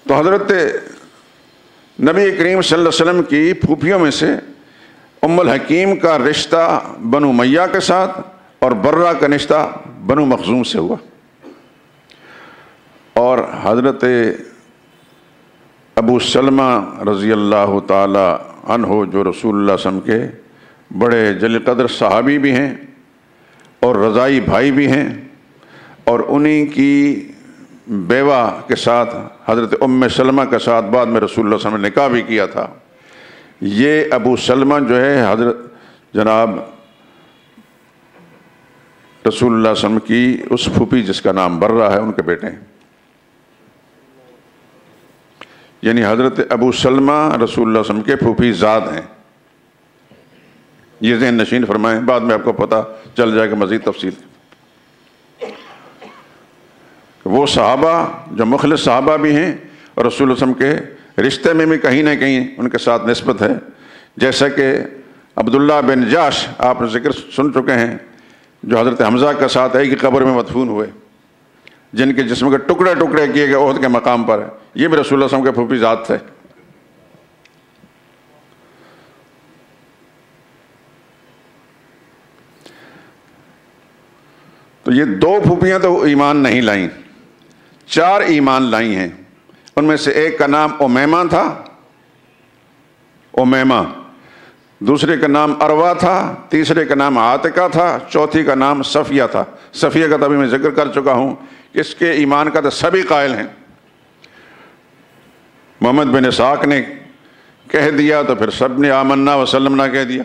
تو حضرت نبی کریم صلی اللہ علیہ وسلم کی پھوپھیوں میں سے ام الحکیم کا رشتہ بنو امیہ کے ساتھ اور برہ کا رشتہ بنو مخزوم سے ہوا، اور حضرت ابو سلمہ رضی اللہ تعالی عنہ جو رسول اللہ صلی اللہ علیہ وسلم کے بڑے جلیل قدر صحابی بھی ہیں اور رضائی بھائی بھی ہیں، اور انہی کی بیوہ کے ساتھ حضرت ام سلمہ کے ساتھ بعد میں رسول اللہ صلی اللہ علیہ وسلم نے نکاح بھی کیا تھا۔ یہ ابو سلمہ جو ہے حضرت جناب رسول اللہ صلی اللہ علیہ وسلم کی اس پھوپھی جس کا نام برہ ہے، ان کے بیٹے ہیں، یعنی حضرت ابو سلمہ رسول اللہ صلی اللہ علیہ وسلم کے پھوپھی زاد ہیں۔ یہ ذہن نشین فرمائیں، بعد میں آپ کو پتہ چل جائے گا مزید تفصیل۔ وہ صحابہ جو مخلص صحابہ بھی ہیں اور رسول اللہ صلی اللہ علیہ وسلم کے رشتے میں بھی کہیں نہ کہیں ان کے ساتھ نسبت ہے، جیسا کہ عبداللہ بن جاش آپ نے ذکر سن چکے ہیں، جو حضرت حمزہ کے ساتھ ایک ہی قبر میں مدفون ہوئے، جن کے جسم کے ٹکڑے ٹکڑے کیے گئے احد کے مقام پر، یہ بھی رسول اللہ صلی اللہ علیہ وسلم کے پھوپھی ذات تھے۔ تو یہ 2 پھوپھیاں تو ایمان نہیں لائیں، 4 ایمان لائی ہیں۔ ان میں سے ایک کا نام امیمہ تھا، امیمہ، دوسرے کا نام اروا تھا، تیسرے کا نام عاتقہ تھا، چوتھی کا نام صفیہ تھا۔ صفیہ کا تو ابھی میں ذکر کر چکا ہوں، اس کے ایمان کا تو سبھی قائل ہیں۔ محمد بن اسحاق نے کہہ دیا تو پھر سب نے آمنا وسلمنا کہہ دیا،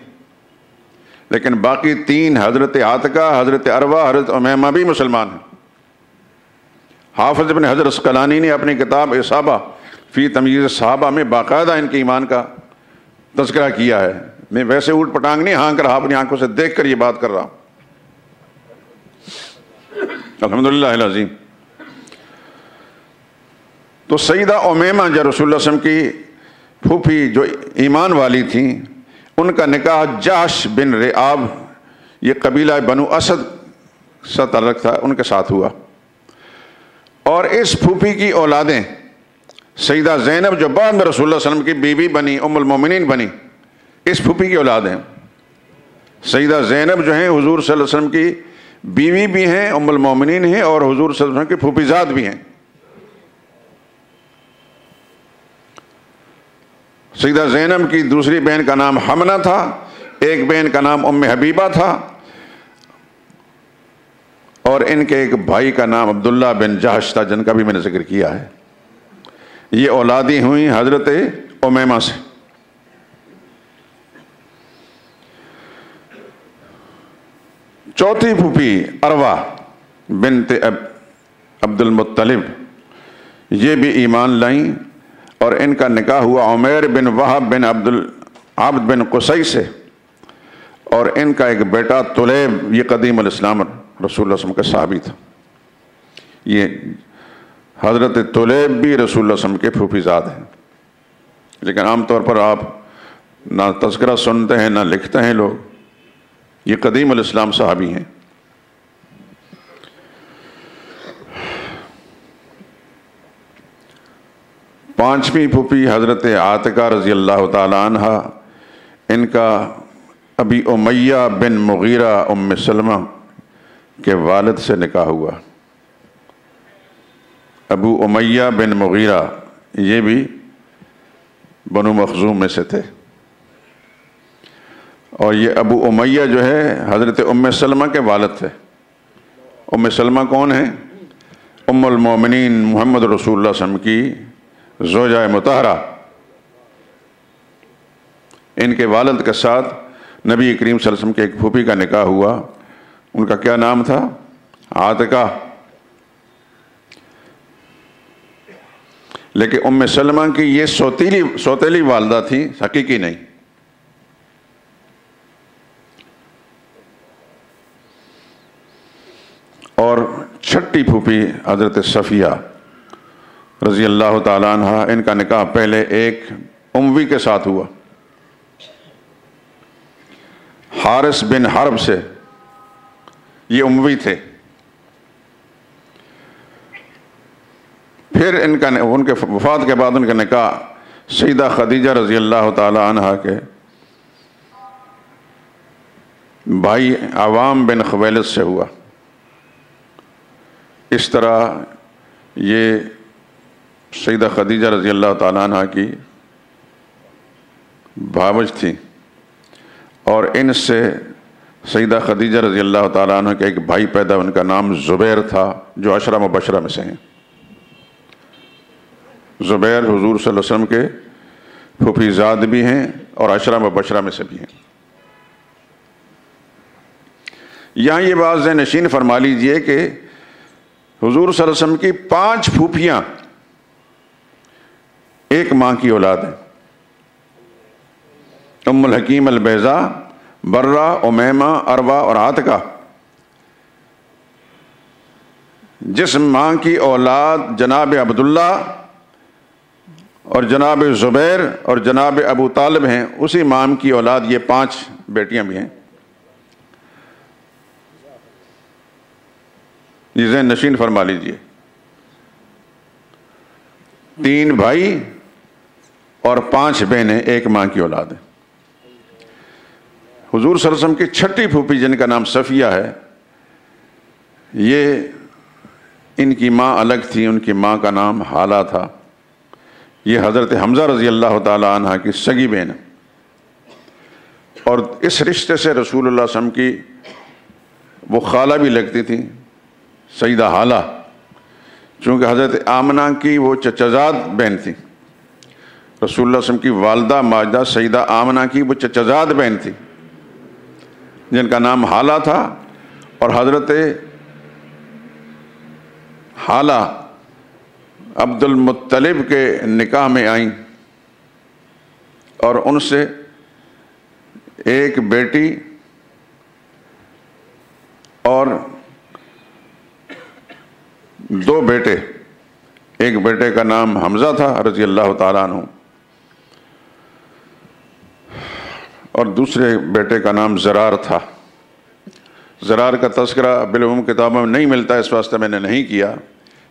لیکن باقی 3 حضرت عاتقہ، حضرت اروا، حضرت امیمہ بھی مسلمان ہیں۔ حافظ ابن حجر عسقلانی نے اپنی کتاب اصابہ فی تمییز الصحابہ میں باقاعدہ ان کے ایمان کا تذکرہ کیا ہے۔ میں ویسے اوٹ پٹانگ نہیں ہانک رہا، اپنی آنکھوں سے دیکھ کر یہ بات کر رہا ہوں۔ الحمدللہ العظیم۔ تو سیدہ امیمہ جو رسول اللہ صلی اللہ علیہ وسلم کی پھوپھی جو ایمان والی تھیں، ان کا نکاح جاش بن رعاب، یہ قبیلہ بنو اسد سے تعلق تھا، ان کے ساتھ ہوا، اور اس پھوپھی کی اولادیں سیدہ زینب جو بعد میں رسول اللہ صلی اللہ علیہ وسلم کی بیوی بنی، ام المومنین بنی، اس پھوپھی کی اولاد ہیں۔ سیدہ زینب جو ہیں حضور صلی اللہ علیہ وسلم کی بیوی بھی ہیں، ام المومنین ہیں، اور حضور صلی اللہ علیہ وسلم کی پھوپھی زاد بھی ہیں۔ سیدہ زینب کی دوسری بہن کا نام حمنہ تھا، ایک بہن کا نام ام حبیبہ تھا، اور ان کے ایک بھائی کا نام عبداللہ بن جہش تھا، جن کا بھی میں نے ذکر کیا ہے۔ یہ اولادیں ہوئیں حضرت امیمہ سے۔ چوتھی پھوپھی اروا بنت عبد المطلب، یہ بھی ایمان لائیں، اور ان کا نکاح ہوا عمیر بن وہب بن عبد بن قصی سے، اور ان کا ایک بیٹا طلیب، یہ قدیم الاسلام رسول اللہ صلی اللہ علیہ وسلم کا صحابی تھا۔ یہ حضرت طلیب بھی رسول اللہ صلی اللہ علیہ وسلم کے پھوپھی زاد ہیں، لیکن عام طور پر آپ نہ تذکرہ سنتے ہیں نہ لکھتے ہیں لوگ، یہ قدیم الاسلام صحابی ہیں۔ پانچویں پھوپھی حضرت عاتقہ رضی اللہ تعالی عنہ، ان کا ابی امیہ بن مغیرہ ام سلمہ کے والد سے نکاح ہوا۔ ابو امیہ بن مغیرہ یہ بھی بنو مخزوم میں سے تھے، اور یہ ابو امیہ جو ہے حضرت ام سلمہ کے والد تھے۔ ام سلمہ کون ہیں؟ ام المومنین محمد رسول اللہ صلی اللہ علیہ وسلم کی زوجہ مطہرہ۔ ان کے والد کے ساتھ نبی کریم صلی اللہ علیہ وسلم کے ایک پھوپھی کا نکاح ہوا، ان کا کیا نام تھا؟ عاتقہ۔ لیکن ام سلمہ کی یہ سوتیلی والدہ تھی، حقیقی نہیں۔ اور چھٹی پھوپھی حضرت صفیہ رضی اللہ تعالی عنہ، ان کا نکاح پہلے ایک اموی کے ساتھ ہوا، حارث بن حرب سے، یہ اموی تھے، پھر ان کے وفات کے بعد ان کا نکاح سیدہ خدیجہ رضی اللہ تعالی عنہا کے بھائی عوام بن خویلد سے ہوا۔ اس طرح یہ سیدہ خدیجہ رضی اللہ تعالی عنہا کی بھاوج تھی، اور ان سے سیدہ خدیجہ رضی اللہ تعالی عنہ کے ایک بھائی پیدا، ان کا نام زبیر تھا، جو عشرہ مبشرہ میں سے ہیں۔ زبیر حضور صلی اللہ علیہ وسلم کے پھوپھی زاد بھی ہیں اور عشرہ مبشرہ میں سے بھی ہیں۔ یہاں یہ بات ذہن نشین فرما لیجئے کہ حضور صلی اللہ علیہ وسلم کی 5 پھوپھیاں ایک ماں کی اولاد ہیں۔ ام الحکیم البیضاء، برہ، امیمہ، عروہ اور عاتکہ۔ جس ماں کی اولاد جناب عبداللہ اور جناب زبیر اور جناب ابو طالب ہیں، اسی ماں کی اولاد یہ 5 بیٹیاں بھی ہیں۔ یہ ذہن نشین فرما لیجئے، 3 بھائی اور 5 بہنیں ایک ماں کی اولاد ہیں۔ حضور صلی اللہ علیہ وسلم کی 6ٹھی پھوپھی جن کا نام صفیہ ہے، یہ ان کی ماں الگ تھی، ان کی ماں کا نام حالہ تھا۔ یہ حضرت حمزہ رضی اللہ تعالی عنہ کی سگی بہن ہے، اور اس رشتے سے رسول اللہ صلی اللہ علیہ وسلم کی وہ خالہ بھی لگتی تھی، سیدہ حالہ، چونکہ حضرت آمنہ کی وہ چچزاد بہن تھی۔ رسول اللہ صلی اللہ علیہ وسلم کی والدہ ماجدہ سیدہ آمنہ کی وہ چچزاد بہن تھی، جن کا نام حالہ تھا، اور حضرت حالہ عبد المطلب کے نکاح میں آئیں، اور ان سے ایک بیٹی اور 2 بیٹے، ایک بیٹے کا نام حمزہ تھا رضی اللہ تعالیٰ عنہ، اور دوسرے بیٹے کا نام زرار تھا۔ زرار کا تذکرہ بالعموم کتابوں میں نہیں ملتا، اس واسطے میں نے نہیں کیا،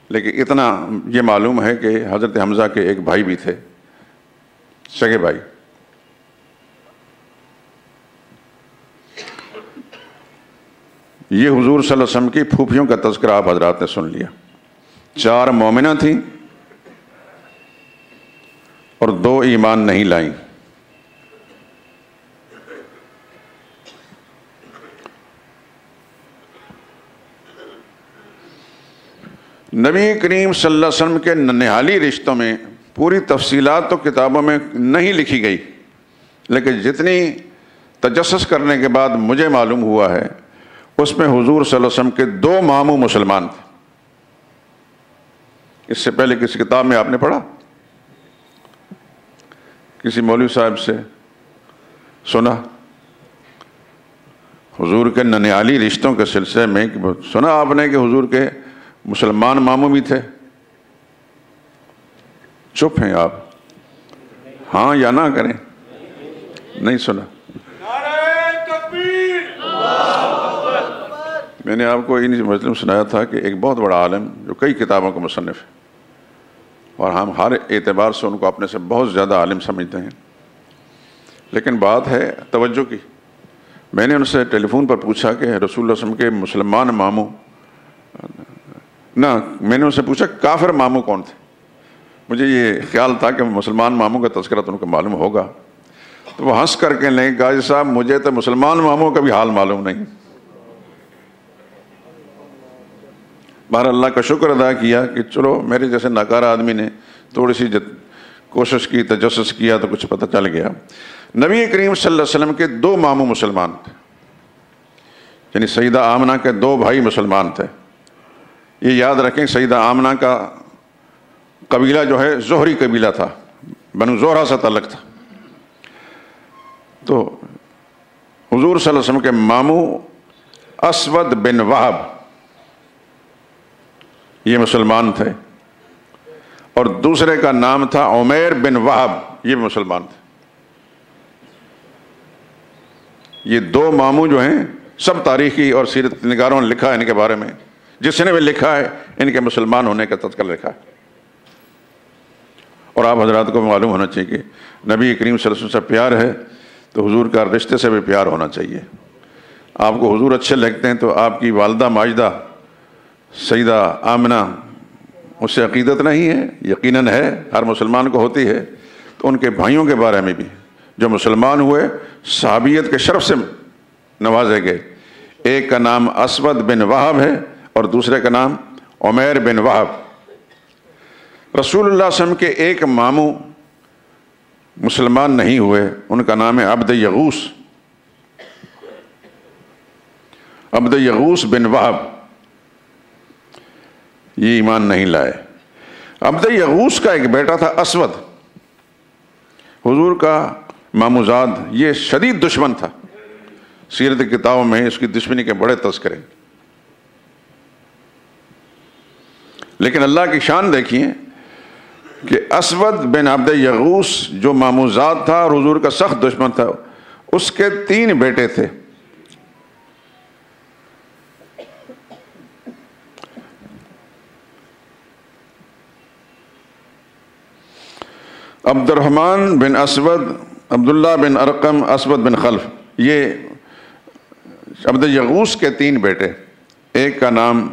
لیکن اتنا یہ معلوم ہے کہ حضرت حمزہ کے ایک بھائی بھی تھے، سگے بھائی۔ یہ حضور صلی اللہ علیہ وسلم کی پھوپھیوں کا تذکرہ آپ حضرات نے سن لیا۔ 4 مومنہ تھیں اور 2 ایمان نہیں لائیں۔ نبی کریم صلی اللہ علیہ وسلم کے ننہالی رشتوں میں پوری تفصیلات تو کتابوں میں نہیں لکھی گئی، لیکن جتنی تجسس کرنے کے بعد مجھے معلوم ہوا ہے، اس میں حضور صلی اللہ علیہ وسلم کے 2 ماموں مسلمان تھے۔ اس سے پہلے کسی کتاب میں آپ نے پڑھا؟ کسی مولوی صاحب سے سنا حضور کے ننہالی رشتوں کے سلسلے میں؟ سنا آپ نے کہ حضور کے مسلمان ماموں بھی تھے؟ چپ ہیں آپ، ہاں یا نہ کریں؟ نہیں سنا؟ میں نے آپ کو ان مجلس میں سنایا تھا کہ ایک بہت بڑا عالم جو کئی کتابوں کا مصنف ہے، اور ہم ہر اعتبار سے ان کو اپنے سے بہت زیادہ عالم سمجھتے ہیں، لیکن بات ہے توجہ کی۔ میں نے ان سے ٹیلی فون پر پوچھا کہ رسول اللہ صلی اللہ علیہ وسلم کے مسلمان ماموں، نہ میں نے ان سے پوچھا کافر ماموں کون تھے؟ مجھے یہ خیال تھا کہ مسلمان ماموں کا تذکرہ تو ان کو معلوم ہوگا، تو وہ ہنس کر کے نہیں، قاضی صاحب مجھے تو مسلمان ماموں کا بھی حال معلوم نہیں۔ بہر اللہ کا شکر ادا کیا کہ چلو میرے جیسے ناکارہ آدمی نے تھوڑی سی کوشش کی، تجسس کیا تو کچھ پتہ چل گیا۔ نبی کریم صلی اللہ علیہ وسلم کے 2 ماموں مسلمان تھے، یعنی سیدہ آمنہ کے 2 بھائی مسلمان تھے۔ یہ یاد رکھیں، سیدہ آمنہ کا قبیلہ جو ہے زہری قبیلہ تھا، بنو زہرہ سے تعلق تھا۔ تو حضور صلی اللہ علیہ وسلم کے ماموں اسود بن وہب یہ مسلمان تھے، اور دوسرے کا نام تھا عمیر بن وہب، یہ بھی مسلمان تھے۔ یہ 2 ماموں جو ہیں، سب تاریخی اور سیرت نگاروں نے لکھا ہے ان کے بارے میں، جس نے بھی لکھا ہے ان کے مسلمان ہونے کا تذکرہ لکھا ہے۔ اور آپ حضرات کو معلوم ہونا چاہیے کہ نبی کریم صلی اللہ علیہ وسلم سے پیار ہے تو حضور کا رشتے سے بھی پیار ہونا چاہیے۔ آپ کو حضور اچھے لگتے ہیں تو آپ کی والدہ ماجدہ سیدہ آمنہ، اس سے عقیدت نہیں ہے؟ یقیناً ہے، ہر مسلمان کو ہوتی ہے۔ تو ان کے بھائیوں کے بارے میں بھی جو مسلمان ہوئے صحابیت کے شرف سے نوازے گئے، ایک کا نام اسود بن وہب ہے اور دوسرے کا نام عمیر بن وہب۔ رسول اللہ صلی اللہ علیہ وسلم کے ایک ماموں مسلمان نہیں ہوئے، ان کا نام ہے عبد یغوث، عبد یغوث بن وہب، یہ ایمان نہیں لائے۔ عبد یغوث کا ایک بیٹا تھا اسود، حضور کا ماموزاد، یہ شدید دشمن تھا، سیرت کتابوں میں اس کی دشمنی کے بڑے تذکرے۔ لیکن اللہ کی شان دیکھیے کہ اسود بن عبد یغوث جو ماموزاد تھا اور حضور کا سخت دشمن تھا، اس کے 3 بیٹے تھے۔ عبد الرحمن بن اسود، عبداللہ بن ارقم، اسود بن خلف، یہ عبد یغوث کے 3 بیٹے، ایک کا نام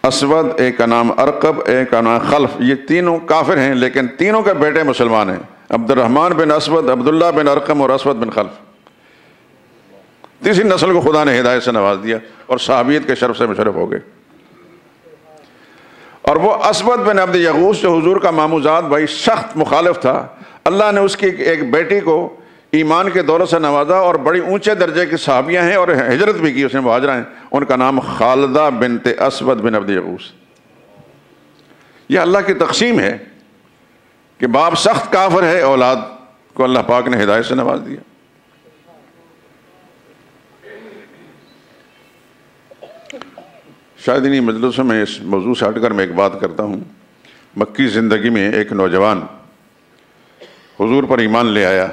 اسود، ایک کا نام ارقب، ایک کا نام خلف، یہ تینوں کافر ہیں لیکن تینوں کے بیٹے مسلمان ہیں، عبد الرحمن بن اسود، عبداللہ بن ارقم اور اسود بن خلف۔ تیسری نسل کو خدا نے ہدایت سے نواز دیا اور صحابیت کے شرف سے مشرف ہو گئے۔ اور وہ اسود بن عبد یغوث جو حضور کا ماموزاد بھائی سخت مخالف تھا، اللہ نے اس کی ایک بیٹی کو ایمان کے دولت سے نوازا اور بڑی اونچے درجے کی صحابیاں ہیں اور ہجرت بھی کی، اس نے مہاجرہ ہیں، ان کا نام خالدہ بنت اسود بن عبد یغوث۔ یہ اللہ کی تقسیم ہے کہ باپ سخت کافر ہے، اولاد کو اللہ پاک نے ہدایت سے نواز دیا۔ شاید انہی مجلسوں میں اس موضوع سے ہٹ کر میں ایک بات کرتا ہوں۔ مکی زندگی میں ایک نوجوان حضور پر ایمان لے آیا،